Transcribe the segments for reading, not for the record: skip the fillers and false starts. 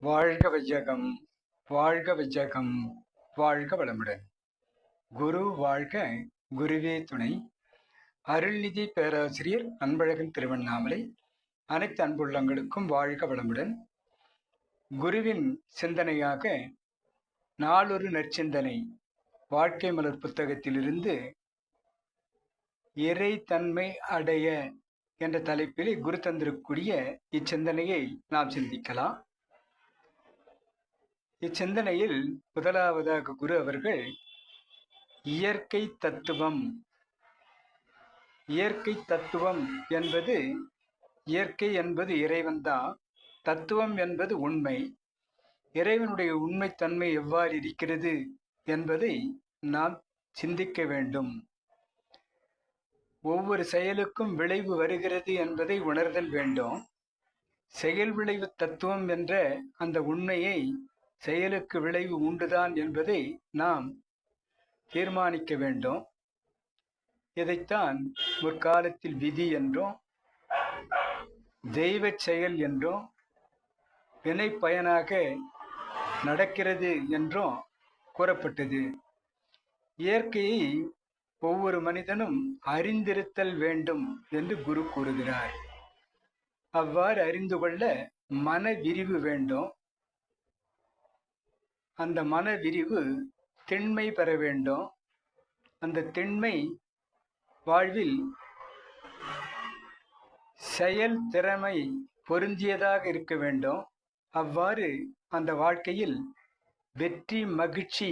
வாழ்க வையகம், வாழ்க வையகம், வாழ்க வளமுடன். குரு வாழ்க, குருவே துணை. அருள்நிதி பேராசிரியர் அன்பழகன் திருவண்ணாமலை. அனைத்து அன்புள்ளங்களுக்கும் வாழ்க வளமுடன். குருவின் சிந்தனையாக நாளொரு நற்சிந்தனை வாழ்க்கை மலர் புத்தகத்திலிருந்து இறை தன்மை அடைய என்ற தலைப்பில் குரு தந்திருக்கூடிய இச்சிந்தனையை நாம் சிந்திக்கலாம். இச்சிந்தனையில் முதலாவதாக குரு அவர்கள் இயற்கை தத்துவம் என்பது, இயற்கை என்பது இறைவன்தான், தத்துவம் என்பது உண்மை. இறைவனுடைய உண்மைத்தன்மை எவ்வாறு இருக்கிறது என்பதை நாம் சிந்திக்க வேண்டும். ஒவ்வொரு செயலுக்கும் விளைவு வருகிறது என்பதை உணர்தல் வேண்டும். செயல் விளைவு தத்துவம் என்ற அந்த உண்மையை, செயலுக்கு விளைவு உண்டுதான் என்பதை நாம் தீர்மானிக்க வேண்டும். இதைத்தான் முற்காலத்தில் விதி என்றும், தெய்வ செயல் என்றும், வினை பயனாக நடக்கிறது என்றும் கூறப்பட்டது. இயற்கையை ஒவ்வொரு மனிதனும் அறிந்திருத்தல் வேண்டும் என்று குரு கூறுகிறார். அவ்வாறு அறிந்து கொள்ள மன விரிவு வேண்டும். அந்த மன விரிவு திண்மை பெற வேண்டும். அந்த திண்மை வாழ்வில் செயல் திறமை பொருந்தியதாக இருக்க வேண்டும். அவ்வாறு அந்த வாழ்க்கையில் வெற்றி மகிழ்ச்சி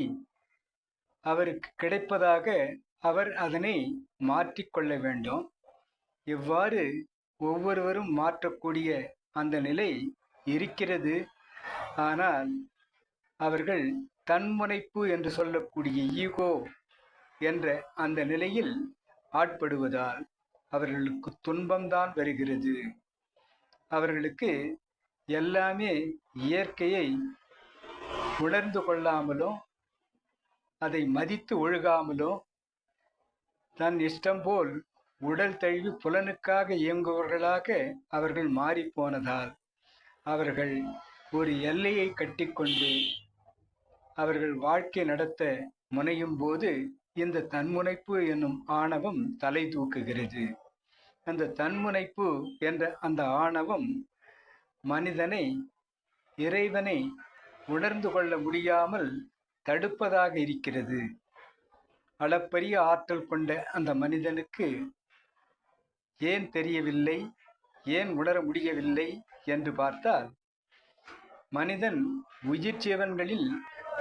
அவருக்கு கிடைப்பதாக அவர் அதனை மாற்றிக்கொள்ள வேண்டும். இவ்வாறு ஒவ்வொருவரும் மாற்றக்கூடிய அந்த நிலை இருக்கிறது. ஆனால் அவர்கள் தன்முனைப்பு என்று சொல்லக்கூடிய ஈகோ என்ற அந்த நிலையில் ஆட்படுவதால் அவர்களுக்கு துன்பம்தான் வருகிறது. அவர்களுக்கு எல்லாமே இயற்கையை உணர்ந்து கொள்ளாமலோ, அதை மதித்து ஒழுகாமலோ, தன் இஷ்டம் போல் உடல் தழுவி புலனுக்காக இயங்குபவர்களாக அவர்கள் மாறிப்போனதால் அவர்கள் ஒரு எல்லையை கட்டிக்கொண்டு அவர்கள் வாழ்க்கை நடத்த முனையும் போது இந்த தன்முனைப்பு என்னும் ஆணவம் தலை தூக்குகிறது. அந்த தன்முனைப்பு என்ற அந்த ஆணவம் மனிதனை, இறைவனை உணர்ந்து கொள்ள முடியாமல் தடுப்பதாக இருக்கிறது. அளப்பரிய ஆற்றல் கொண்ட அந்த மனிதனுக்கு ஏன் தெரியவில்லை, ஏன் உணர முடியவில்லை என்று பார்த்தால், மனிதன் உயிர் ஜீவன்களில்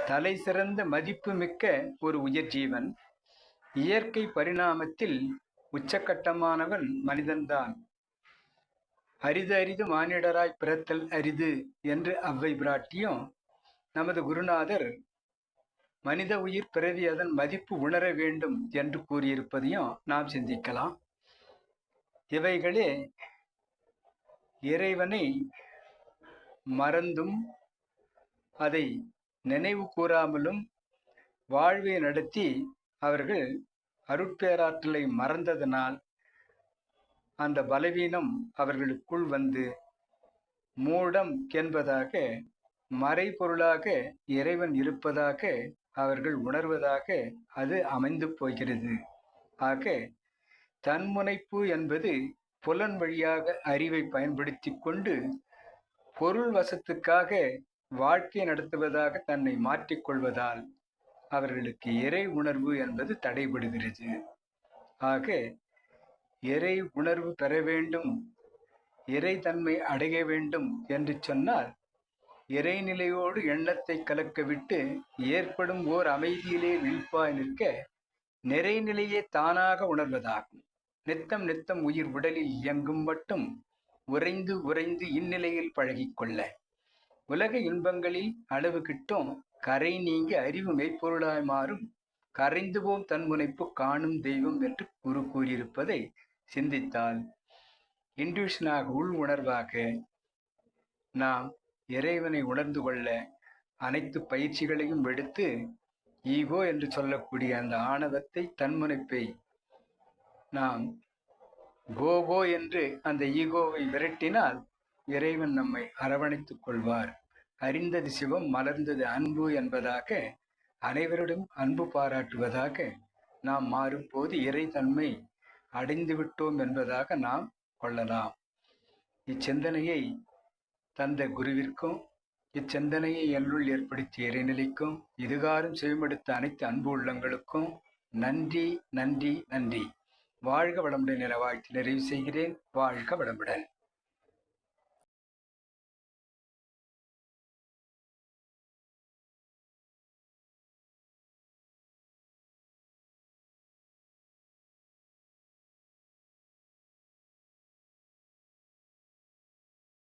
தலை சிறந்த மதிப்பு மிக்க ஒரு உயிர் ஜீவன். இயற்கை பரிணாமத்தில் உச்சக்கட்டமானவன் மனிதன்தான். அரிது அரிது மானிடராய் பிறத்தல் அரிது என்று அவ்வை பிராட்டியும், நமது குருநாதர் மனித உயிர் பிறவி அதன் மதிப்பு உணர வேண்டும் என்று கூறியிருப்பதையும் நாம் சிந்திக்கலாம். இவைகளே இறைவனை மறந்தும் அதை நினைவு கூறாமலும் வாழ்வை நடத்தி அவர்கள் அருட்பேராற்றலை மறந்ததனால் அந்த பலவீனம் அவர்களுக்குள் வந்து மூடம் என்பதாக, மறைபொருளாக இறைவன் இருப்பதாக அவர்கள் உணர்வதாக அது அமைந்து போகிறது. ஆக தன்முனைப்பு என்பது புலன் வழியாக அறிவை பயன்படுத்தி கொண்டு பொருள் வசத்துக்காக வாழ்க்கை நடத்துவதாக தன்னை மாற்றிக்கொள்வதால் அவர்களுக்கு இறை உணர்வு என்பது தடைபடுகிறது. ஆக இறை உணர்வு பெற வேண்டும், இறை தன்மை அடைய வேண்டும் என்று சொன்னால் இறைநிலையோடு எண்ணத்தை கலக்க விட்டு ஏற்படும் ஓர் அமைதியிலே விழிப்பாய் நிற்க நிறைநிலையே தானாக உணர்வதாகும். நித்தம் நித்தம் உயிர் உடலில் இயங்கும் மட்டும் உறைந்து உறைந்து இந்நிலையில் பழகிக்கொள்ள உலக இன்பங்களில் அளவு கிட்டும் கரை நீங்கி அறிவு மெய்ப்பொருளாய் மாறும் கரைந்து போம் தன்முனைப்பு காணும் தெய்வம் என்று குரு கூறியிருப்பதை சிந்தித்தால் இன்ட்யூஷனாக, உள் உணர்வாக நாம் இறைவனை உணர்ந்து கொள்ள அனைத்து பயிற்சிகளையும் எடுத்து ஈகோ என்று சொல்லக்கூடிய அந்த ஆணவத்தை, தன்முனைப்பை நாம் கோகோ என்று அந்த ஈகோவை விரட்டினால் இறைவன் நம்மை அரவணைத்துக் கொள்வார். அறிந்தது சிவம் மலர்ந்தது அன்பு என்பதாக அனைவரிடம் அன்பு பாராட்டுவதாக நாம் மாறும்போது இறைத்தன்மை அடைந்து விட்டோம் என்பதாக நாம் கொள்ளலாம். இச்சிந்தனையை தந்த குருவிற்கும் இச்சிந்தனையை என்னுள் ஏற்படுத்திய இறைநிலைக்கும் இதுகாரும் செவிமடுத்த அனைத்து அன்பு உள்ளங்களுக்கும் நன்றி நன்றி நன்றி. வாழ்க வளமுடன் என வாழ்த்து நிறைவு செய்கிறேன். வாழ்க வளமுடன்.